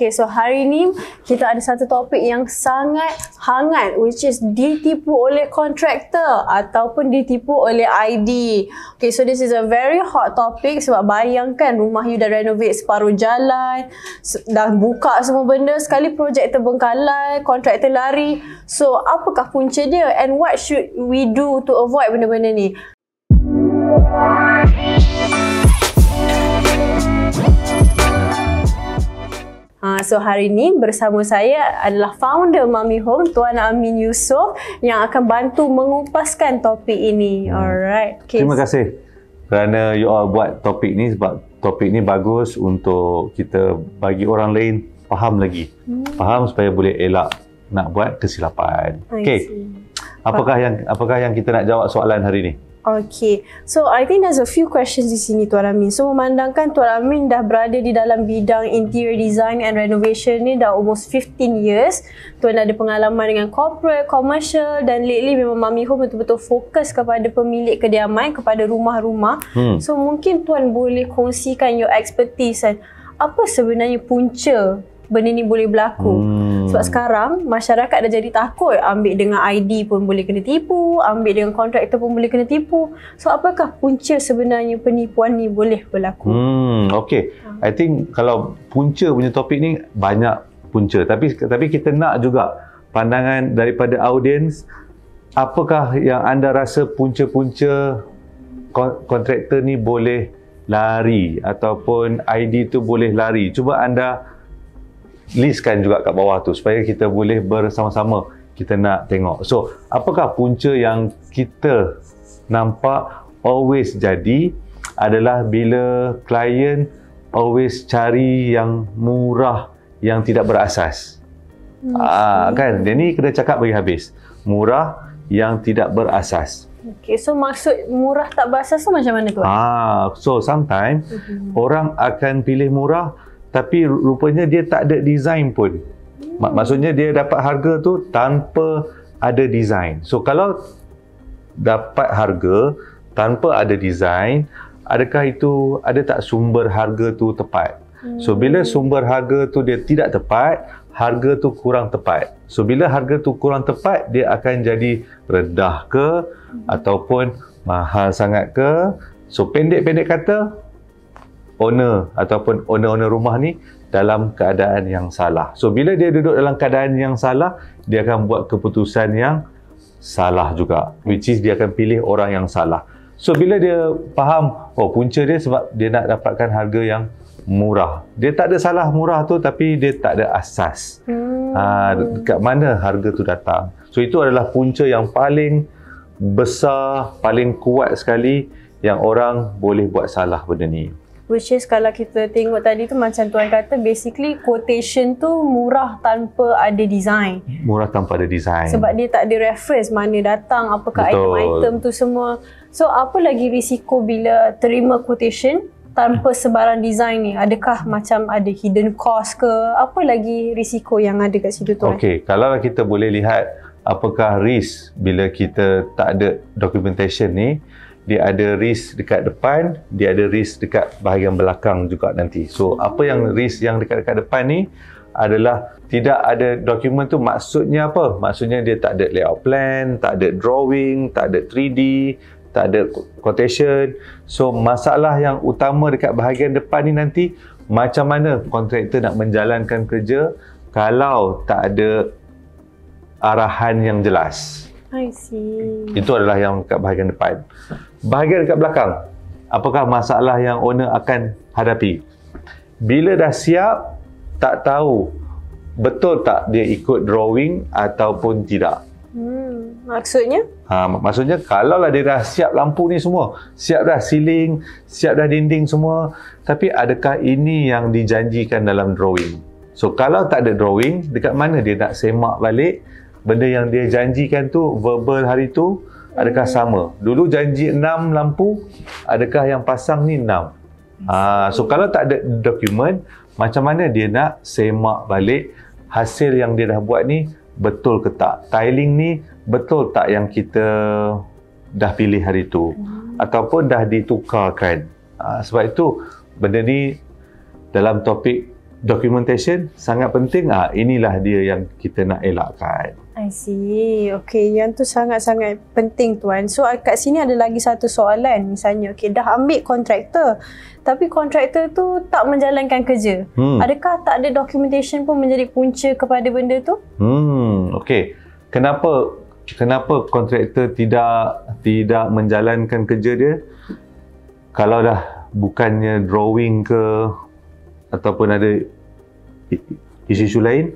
Okay, so hari ni kita ada satu topik yang sangat hangat, which is ditipu oleh kontraktor ataupun ditipu oleh ID. Okay, so this is a very hot topic sebab bayangkan rumah you dah renovate separuh jalan, dah buka semua benda, sekali projek terbengkalai, kontraktor lari. So, apakah punca dia and what should we do to avoid benda-benda ni? So hari ni bersama saya adalah founder Mami Home, Tuan Amin Yusof, yang akan bantu mengupaskan topik ini. Alright. Okay. Terima kasih kerana you all buat topik ni, sebab topik ni bagus untuk kita bagi orang lain faham lagi. Faham supaya boleh elak nak buat kesilapan. Okey. Apakah yang kita nak jawab soalan hari ni? Okay, so I think there's a few questions di sini Tuan Amin. So memandangkan Tuan Amin dah berada di dalam bidang interior design and renovation ni dah almost 15 years. Tuan ada pengalaman dengan corporate, commercial, dan lately memang Mami Home betul-betul fokus kepada pemilik kediaman, kepada rumah-rumah. So mungkin Tuan boleh kongsikan your expertise kan, apa sebenarnya punca benda ni boleh berlaku. Sebab sekarang masyarakat dah jadi takut, ambil dengan ID pun boleh kena tipu, ambil dengan kontraktor pun boleh kena tipu. So apakah punca sebenarnya penipuan ni boleh berlaku? Okay, I think kalau punca punya topik ni banyak punca, tapi kita nak juga pandangan daripada audiens. Apakah yang anda rasa punca-punca kontraktor ni boleh lari ataupun ID tu boleh lari? Cuba anda listkan juga kat bawah tu supaya kita boleh bersama-sama kita nak tengok. So, apakah punca yang kita nampak always jadi adalah bila klien always cari yang murah, yang tidak berasas. Kan? Dia ni kena cakap bagi habis. Murah yang tidak berasas. Okay, so maksud murah tak berasas tu macam mana tu? So sometimes orang akan pilih murah tapi rupanya dia tak ada design pun. Maksudnya dia dapat harga tu tanpa ada design. So kalau dapat harga tanpa ada design, adakah itu ada tak sumber harga tu tepat? So bila sumber harga tu dia tidak tepat, harga tu kurang tepat. So bila harga tu kurang tepat, dia akan jadi rendah ke ataupun mahal sangat ke. So pendek-pendek kata, owner ataupun owner rumah ni dalam keadaan yang salah. So bila dia duduk dalam keadaan yang salah, dia akan buat keputusan yang salah juga, which is dia akan pilih orang yang salah. So bila dia faham, punca dia sebab dia nak dapatkan harga yang murah. Dia tak ada salah murah tu, tapi dia tak ada asas. Dekat mana harga tu datang. So itu adalah punca yang paling besar, paling kuat sekali yang orang boleh buat salah benda ni. Which is kalau kita tengok tadi tu macam Tuan kata, basically quotation tu murah tanpa ada design. Murah tanpa ada design. Sebab dia tak ada reference mana datang, apakah item-item tu semua. So apa lagi risiko bila terima quotation tanpa sebarang design ni? Adakah macam ada hidden cost ke? Apa lagi risiko yang ada kat situ Tuan? Okay, kalau kita boleh lihat apakah risk bila kita tak ada documentation ni. Dia ada risk dekat depan, dia ada risk dekat bahagian belakang juga nanti. So, apa yang risk yang dekat-dekat depan ni adalah tidak ada dokumen tu. Maksudnya apa? Maksudnya dia tak ada layout plan, tak ada drawing, tak ada 3D, tak ada quotation. So, masalah yang utama dekat bahagian depan ni nanti, macam mana kontraktor nak menjalankan kerja kalau tak ada arahan yang jelas. I see. Itu adalah yang kat bahagian depan. Bahagian dekat belakang, apakah masalah yang owner akan hadapi? Bila dah siap, tak tahu betul tak dia ikut drawing ataupun tidak. Maksudnya? Maksudnya kalau lah dia dah siap lampu ni semua, siap dah ceiling, siap dah dinding semua, tapi adakah ini yang dijanjikan dalam drawing? So kalau tak ada drawing, dekat mana dia nak semak balik benda yang dia janjikan tu, verbal hari tu, adakah sama? Dulu janji 6 lampu, adakah yang pasang ni 6? So kalau tak ada dokumen, macam mana dia nak semak balik hasil yang dia dah buat ni betul ke tak? Tiling ni betul tak yang kita dah pilih hari tu? Ataupun dah ditukarkan? Sebab itu benda ni dalam topik documentation sangat penting. Inilah dia yang kita nak elakkan. I see. Okay, yang tu sangat-sangat penting tuan. So kat sini ada lagi satu soalan. Misalnya, okay, dah ambil kontraktor, tapi kontraktor tu tak menjalankan kerja. Adakah tak ada documentation pun menjadi punca kepada benda tu? Okay. Kenapa kontraktor tidak menjalankan kerja dia? Kalau dah bukannya drawing ke ataupun ada isu-isu lain,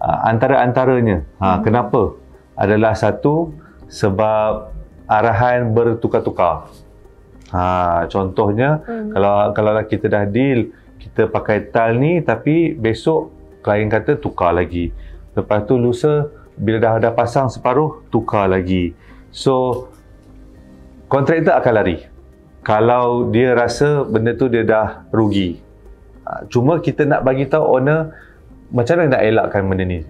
antara-antaranya kenapa adalah satu, sebab arahan bertukar-tukar. Contohnya kalau kita dah deal, kita pakai tile ni, tapi besok klien kata tukar lagi, lepas tu lusa bila dah pasang separuh tukar lagi. So kontraktor akan lari kalau dia rasa benda tu dia dah rugi. Cuma kita nak bagi tahu owner macam mana nak elakkan benda ni.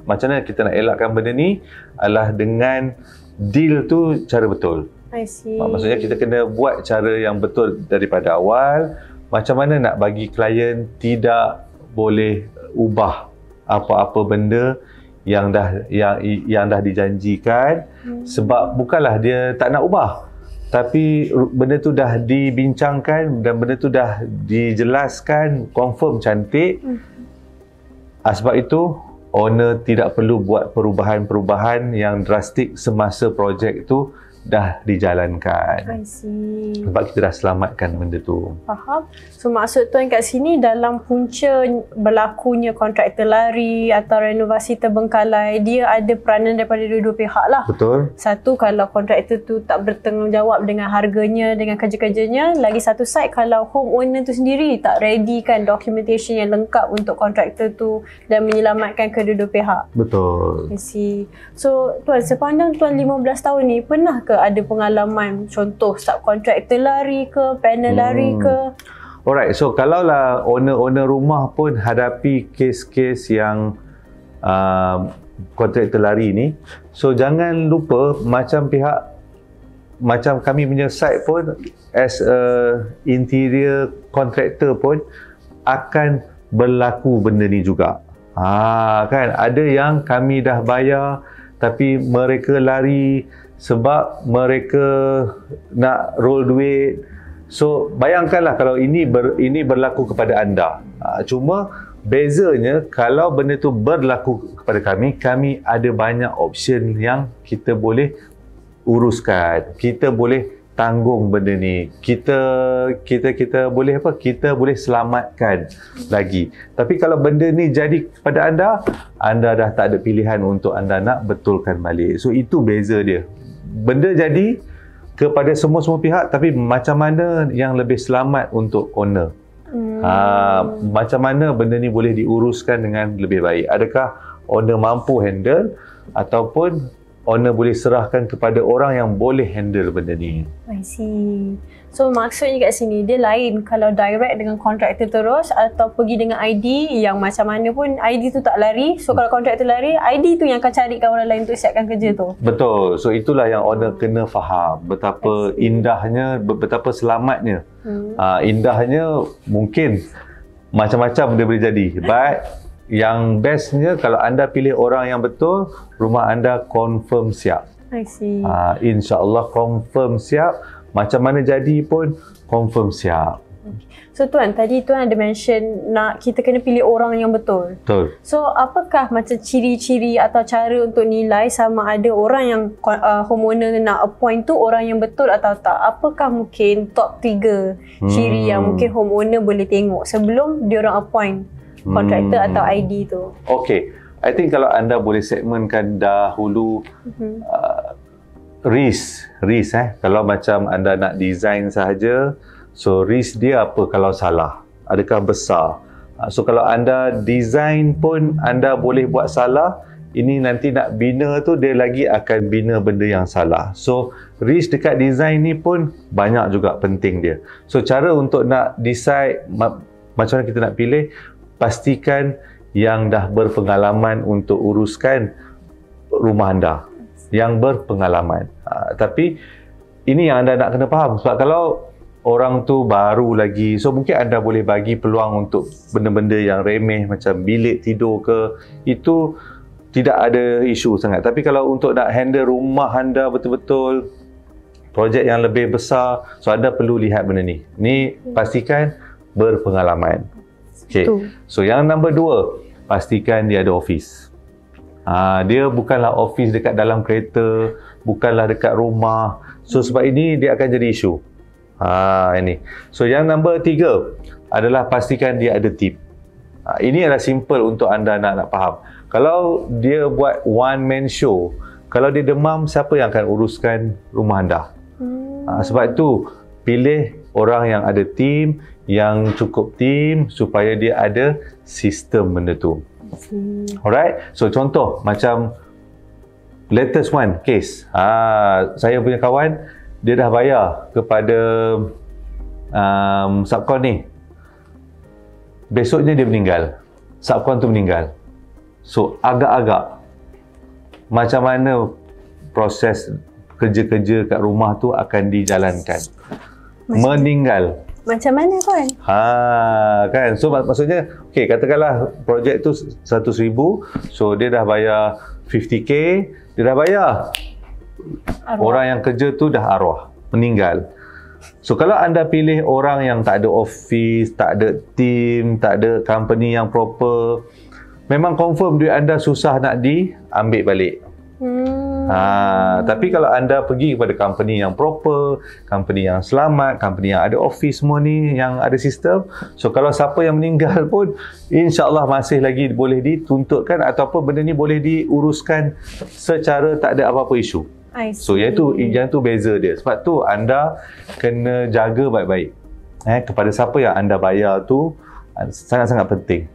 Macam mana kita nak elakkan benda ni adalah dengan deal tu cara betul. I see. Maksudnya kita kena buat cara yang betul daripada awal. Macam mana nak bagi klien tidak boleh ubah apa-apa benda yang dah dijanjikan, sebab bukanlah dia tak nak ubah, tapi benda tu dah dibincangkan dan benda tu dah dijelaskan, confirm cantik. Sebab itu owner tidak perlu buat perubahan-perubahan yang drastik semasa projek tu dah dijalankan. I see. Sebab kita dah selamatkan benda tu. Faham. So maksud tuan kat sini dalam punca berlakunya kontraktor lari atau renovasi terbengkalai, dia ada peranan daripada dua-dua pihak lah. Betul. Satu, kalau kontraktor tu tak bertanggungjawab dengan harganya, dengan kerja-kerjanya. Lagi satu side, kalau homeowner tu sendiri tak ready kan documentation yang lengkap untuk kontraktor tu dan menyelamatkan kedua-dua pihak. Betul. I see. So tuan, sepandang tuan 15 tahun ni, pernah ke ada pengalaman contoh subkontraktor lari ke, panel lari ke? Alright, so kalaulah owner rumah pun hadapi kes-kes yang kontraktor lari ni, so jangan lupa macam kami punya site pun as a interior contractor pun akan berlaku benda ni juga. Kan ada yang kami dah bayar tapi mereka lari sebab mereka nak roll duit. So bayangkanlah kalau ini berlaku kepada anda. Cuma bezanya kalau benda tu berlaku kepada kami ada banyak option yang kita boleh uruskan. Kita boleh tanggung benda ni. Kita boleh apa? Kita boleh selamatkan lagi. Tapi kalau benda ni jadi kepada anda dah tak ada pilihan untuk anda nak betulkan balik. So itu beza dia. Benda jadi kepada semua pihak, tapi macam mana yang lebih selamat untuk owner. Macam mana benda ni boleh diuruskan dengan lebih baik. Adakah owner mampu handle ataupun owner boleh serahkan kepada orang yang boleh handle benda ni. I see. So maksudnya kat sini dia lain kalau direct dengan kontraktor terus atau pergi dengan ID yang macam mana pun ID tu tak lari. So kalau kontraktor lari, ID tu yang akan carikan orang lain untuk siapkan kerja tu. Betul. So itulah yang owner kena faham betapa indahnya, betapa selamatnya. Indahnya mungkin macam-macam dia boleh jadi. But yang bestnya kalau anda pilih orang yang betul, rumah anda confirm siap. I see. InsyaAllah confirm siap. Macam mana jadi pun confirm siap. So tuan, tadi tuan ada mention nak kita kena pilih orang yang betul. Betul. So apakah macam ciri-ciri atau cara untuk nilai sama ada orang yang homeowner nak appoint tu orang yang betul atau tak? Apakah mungkin top 3 ciri yang mungkin homeowner boleh tengok sebelum dia orang appoint kontraktor atau ID tu? Okay, I think kalau anda boleh segmentkan dahulu risk. Kalau macam anda nak design sahaja, so risk dia apa kalau salah? Adakah besar? So kalau anda design pun anda boleh buat salah, ini nanti nak bina tu dia lagi akan bina benda yang salah. So risk dekat design ni pun banyak juga penting dia. So cara untuk nak decide macam mana kita nak pilih, pastikan yang dah berpengalaman untuk uruskan rumah anda, yang berpengalaman. Tapi ini yang anda nak kena faham, sebab kalau orang tu baru lagi. So mungkin anda boleh bagi peluang untuk benda-benda yang remeh macam bilik tidur ke, itu tidak ada isu sangat. Tapi kalau untuk nak handle rumah anda betul-betul, projek yang lebih besar, so anda perlu lihat benda ni. Ni pastikan berpengalaman. Okay. So yang nombor 2, pastikan dia ada office. Dia bukanlah office dekat dalam kereta, bukanlah dekat rumah. So sebab ini dia akan jadi isu. Ini. So yang nombor 3 adalah pastikan dia ada team. Ini adalah simple untuk anda nak faham. Kalau dia buat one man show, kalau dia demam, siapa yang akan uruskan rumah anda? Sebab itu pilih orang yang ada team, yang cukup team, supaya dia ada sistem benda tu. Alright, so contoh macam latest one case, saya punya kawan, dia dah bayar kepada subkon ni, besoknya dia meninggal, subkon tu meninggal. So agak-agak macam mana proses kerja-kerja kat rumah tu akan dijalankan? Meninggal macam mana kan? Kan. So maksudnya, okey, katakanlah projek tu 100,000, so dia dah bayar 50k, dia dah bayar. Orang yang kerja tu dah arwah, meninggal. So kalau anda pilih orang yang tak ada office, tak ada team, tak ada company yang proper, memang confirm duit anda susah nak diambil balik. Tapi kalau anda pergi kepada company yang proper, company yang selamat, company yang ada office semua ni, yang ada sistem, so kalau siapa yang meninggal pun insya-Allah masih lagi boleh dituntutkan ataupun benda ni boleh diuruskan secara tak ada apa-apa isu. So yang tu beza dia. Sebab tu anda kena jaga baik-baik kepada siapa yang anda bayar tu, sangat-sangat penting.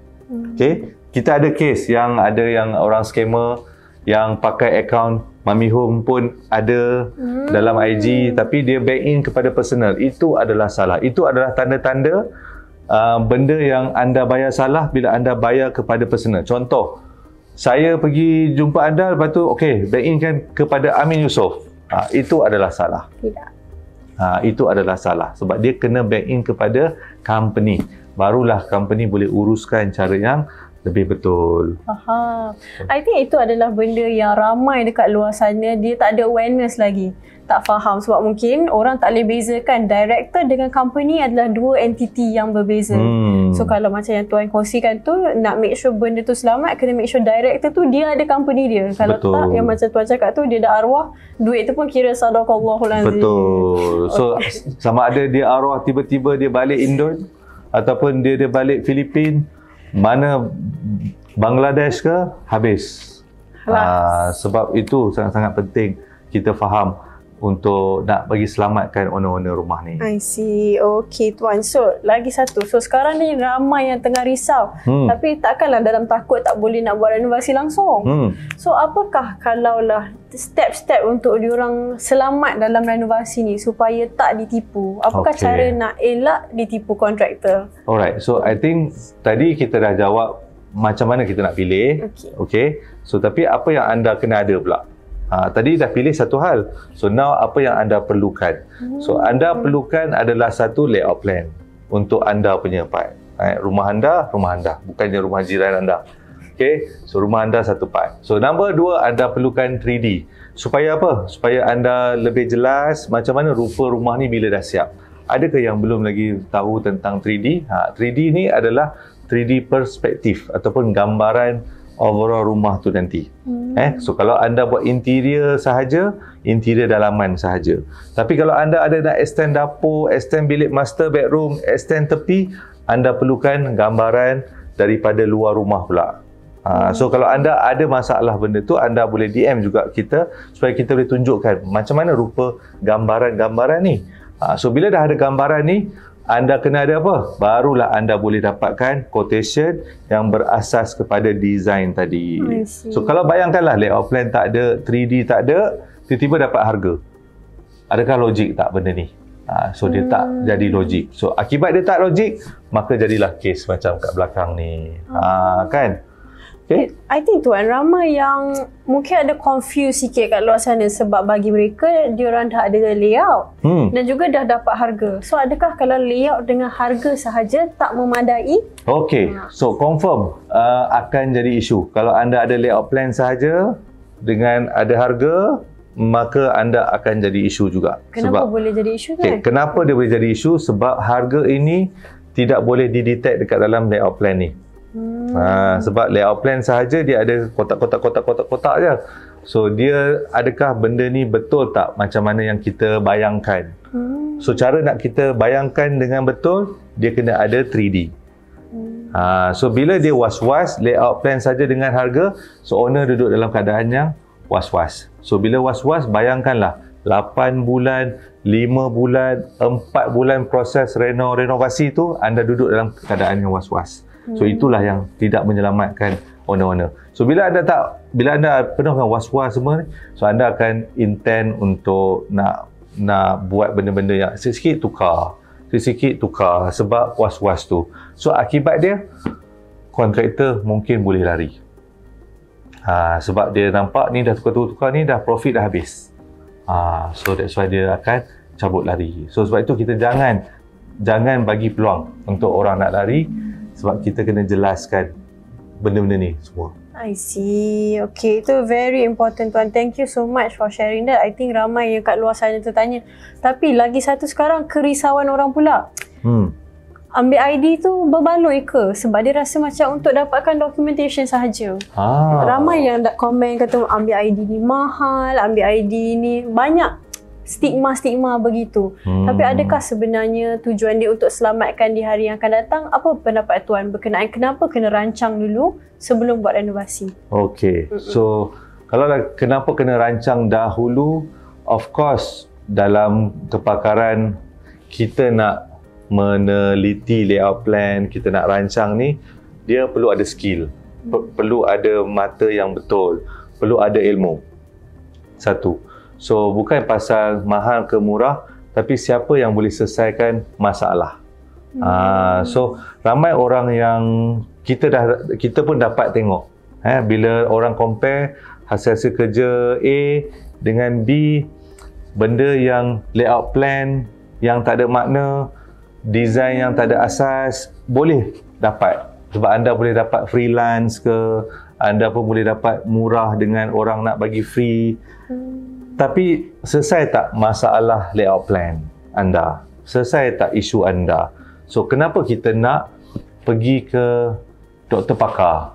Okay? Kita ada case yang ada yang orang scammer yang pakai akaun Mami Home pun ada dalam IG, tapi dia bank in kepada personal. Itu adalah salah. Itu adalah tanda-tanda benda yang anda bayar salah bila anda bayar kepada personal. Contoh, saya pergi jumpa anda, lepas tu okey, bank in kan kepada Amin Yusof. Itu adalah salah. Tidak. Itu adalah salah. Sebab dia kena bank in kepada company. Barulah company boleh uruskan cara yang lebih betul. I think itu adalah benda yang ramai dekat luar sana, dia tak ada awareness lagi. Tak faham sebab mungkin orang tak boleh bezakan director dengan company adalah dua entiti yang berbeza. So kalau macam yang tuan kongsikan tu, nak make sure benda tu selamat, kena make sure director tu dia ada company dia. Kalau betul. Tak, yang macam tuan cakap tu, dia dah arwah, duit tu pun kira sadaqallahul azim. Betul. So sama ada dia arwah tiba-tiba dia balik Indon, ataupun dia balik Filipin, mana Bangladesh ke, habis. Sebab itu sangat-sangat penting kita faham untuk nak bagi selamatkan owner-owner rumah ni. I see. Okay tuan. So lagi satu. So sekarang ni ramai yang tengah risau. Tapi takkanlah dalam takut tak boleh nak buat renovasi langsung. So apakah kalaulah step-step untuk diorang selamat dalam renovasi ni supaya tak ditipu? Apakah cara nak elak ditipu kontraktor? Alright. So I think tadi kita dah jawab macam mana kita nak pilih. Okay. So tapi apa yang anda kena ada pula? Tadi dah pilih satu hal. So now apa yang anda perlukan? So anda perlukan adalah satu layout plan untuk anda punya part. Rumah anda, bukannya rumah jiran anda. Okay, so rumah anda satu part. So nombor 2, anda perlukan 3D. Supaya apa? Supaya anda lebih jelas macam mana rupa rumah ni bila dah siap. Adakah yang belum lagi tahu tentang 3D? 3D ni adalah 3D perspektif ataupun gambaran overall rumah tu nanti. So kalau anda buat interior sahaja, interior dalaman sahaja. Tapi kalau anda ada nak extend dapur, extend bilik master bedroom, extend tepi, anda perlukan gambaran daripada luar rumah pula. So kalau anda ada masalah benda tu, anda boleh DM juga kita supaya kita boleh tunjukkan macam mana rupa gambaran-gambaran ni. So bila dah ada gambaran ni, anda kena ada apa? Barulah anda boleh dapatkan quotation yang berasas kepada design tadi. So kalau bayangkanlah layout plan tak ada, 3D tak ada, tiba-tiba dapat harga. Adakah logik tak benda ni? So dia tak jadi logik. So akibat dia tak logik, maka jadilah kes macam kat belakang ni. Kan? Okay? I think Tuan, ramai yang mungkin ada confuse sikit kat luar sana sebab bagi mereka, diorang dah ada layout dan juga dah dapat harga. So, adakah kalau layout dengan harga sahaja tak memadai? Okay, so confirm akan jadi isu. Kalau anda ada layout plan sahaja dengan ada harga, maka anda akan jadi isu juga. Kenapa boleh jadi isu kan? Kenapa dia boleh jadi isu? Sebab harga ini tidak boleh didetect dekat dalam layout plan ni. Sebab layout plan sahaja dia ada kotak-kotak je. So dia adakah benda ni betul tak macam mana yang kita bayangkan? So cara nak kita bayangkan dengan betul, dia kena ada 3D. So bila dia was-was, layout plan saja dengan harga, so owner duduk dalam keadaan yang was-was. So bila was-was, bayangkanlah 8 bulan, 5 bulan, 4 bulan proses renovasi tu, anda duduk dalam keadaan yang was-was. So itulah yang tidak menyelamatkan owner-owner. So bila anda penuh dengan was-was semua ni, so anda akan intend untuk nak buat benda-benda yang sikit-sikit tukar sebab was-was tu. So akibat dia, kontraktor mungkin boleh lari. Sebab dia nampak ni dah tukar-tukar ni, dah profit dah habis. So that's why dia akan cabut lari. So sebab itu kita jangan bagi peluang untuk orang nak lari, sebab kita kena jelaskan benda-benda ni semua. I see. Okay, itu very important Tuan. Thank you so much for sharing that. I think ramai yang kat luar sana tertanya. Tapi lagi satu sekarang, kerisauan orang pula. Ambil ID tu berbaloi ke? Sebab dia rasa macam untuk dapatkan documentation sahaja. Ramai yang komen kata ambil ID ni mahal, ambil ID ni banyak stigma begitu. Tapi adakah sebenarnya tujuan dia untuk selamatkan di hari yang akan datang? Apa pendapat Tuan berkenaan kenapa kena rancang dulu sebelum buat renovasi? Okay, so kalau kenapa kena rancang dahulu, of course dalam kepakaran kita nak meneliti layout plan, kita nak rancang ni, dia perlu ada skill, perlu ada mata yang betul, perlu ada ilmu. Satu. So bukan pasal mahal ke murah, tapi siapa yang boleh selesaikan masalah. So ramai orang yang kita pun dapat tengok bila orang compare hasil kerja A dengan B, benda yang layout plan yang tak ada makna, design yang tak ada asas, boleh dapat. Sebab anda boleh dapat freelance ke, anda pun boleh dapat murah dengan orang nak bagi free. Tapi selesai tak masalah layout plan anda? Selesai tak isu anda? So kenapa kita nak pergi ke doktor pakar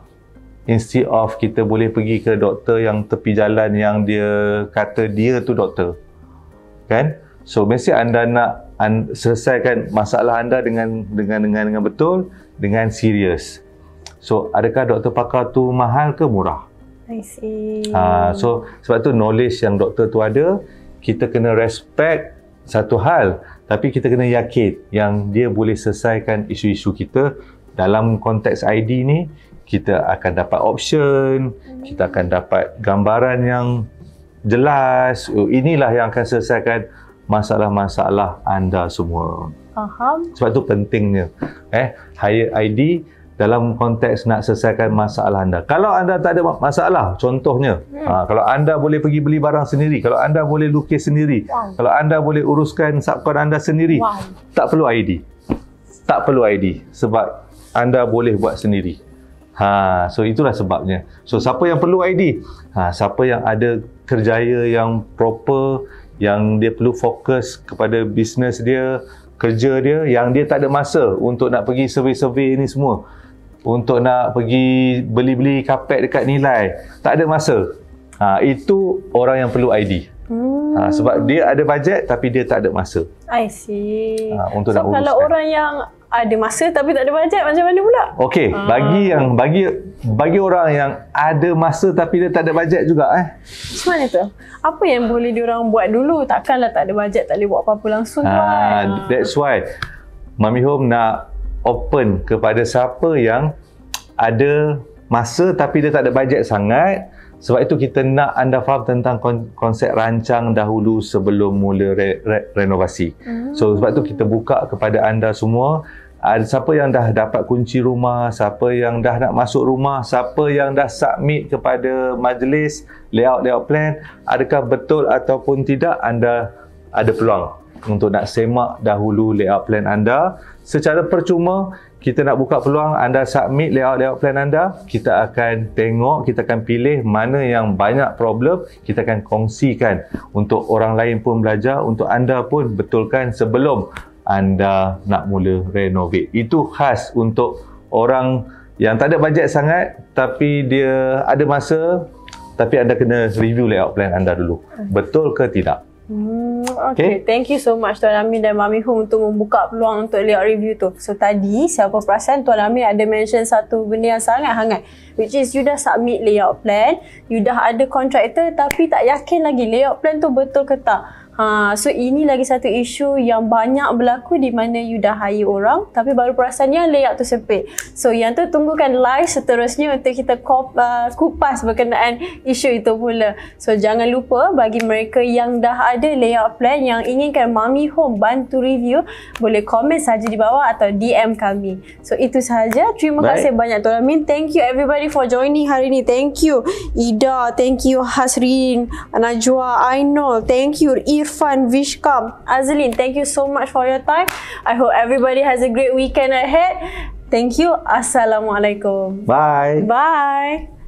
instead of kita boleh pergi ke doktor yang tepi jalan yang dia kata dia tu doktor? Kan? So mesti anda nak selesaikan masalah anda dengan betul, dengan serius. So adakah doktor pakar tu mahal ke murah? I see. So sebab tu knowledge yang doktor tu ada, kita kena respect satu hal, tapi kita kena yakin yang dia boleh selesaikan isu-isu kita. Dalam konteks ID ni, kita akan dapat option, kita akan dapat gambaran yang jelas. Inilah yang akan selesaikan masalah-masalah anda semua. Faham. Sebab tu pentingnya hire ID dalam konteks nak selesaikan masalah anda. Kalau anda tak ada masalah, contohnya, kalau anda boleh pergi beli barang sendiri, kalau anda boleh lukis sendiri, kalau anda boleh uruskan subkon anda sendiri, tak perlu ID. Tak perlu ID sebab anda boleh buat sendiri. So itulah sebabnya. So siapa yang perlu ID? Siapa yang ada kerjaya yang proper, yang dia perlu fokus kepada bisnes dia, kerja dia, yang dia tak ada masa untuk nak pergi survey-survey ni semua, untuk nak pergi beli-beli kapet dekat Nilai, tak ada masa. Itu orang yang perlu ID. Sebab dia ada bajet tapi dia tak ada masa. I see. Untuk nak uruskan. Kalau orang yang ada masa tapi tak ada bajet, macam mana pula? Okey, bagi orang yang ada masa tapi dia tak ada bajet juga Macam mana tu? Apa yang boleh diorang buat dulu? Takkanlah tak ada bajet, tak boleh buat apa-apa langsung kan? That's why Mami Home nak open kepada siapa yang ada masa tapi dia tak ada bajet sangat. Sebab itu kita nak anda faham tentang konsep rancang dahulu sebelum mula renovasi. So sebab itu kita buka kepada anda semua, siapa yang dah dapat kunci rumah, siapa yang dah nak masuk rumah, siapa yang dah submit kepada majlis layout plan, adakah betul ataupun tidak anda ada peluang untuk nak semak dahulu layout plan anda secara percuma. Kita nak buka peluang anda submit layout plan anda, kita akan tengok, kita akan pilih mana yang banyak problem, kita akan kongsikan untuk orang lain pun belajar, untuk anda pun betulkan sebelum anda nak mula renovate. Itu khas untuk orang yang tak ada bajet sangat tapi dia ada masa, tapi anda kena review layout plan anda dulu. Betul ke tidak? Okay, thank you so much Tuan Amin dan Mami Home untuk membuka peluang untuk layout review tu. So tadi siapa perasan Tuan Amin ada mention satu benda yang sangat hangat, which is you dah submit layout plan, you dah ada kontraktor tapi tak yakin lagi layout plan tu betul ke tak. So ini lagi satu isu yang banyak berlaku di mana you dah hire orang tapi baru perasannya layout tu sempit. So yang tu tunggukan live seterusnya untuk kita kupas berkenaan isu itu pula. So jangan lupa bagi mereka yang dah ada layout plan yang inginkan Mami Home bantu review, boleh komen saja di bawah atau DM kami. So itu sahaja. Terima kasih banyak Tuan Amin. Thank you everybody for joining hari ni. Thank you Ida, thank you Hasrin, Najwa, Ainul, thank you Irfan, Vishkam, Azlin, thank you so much for your time. I hope everybody has a great weekend ahead. Thank you. Assalamualaikum. Bye. Bye.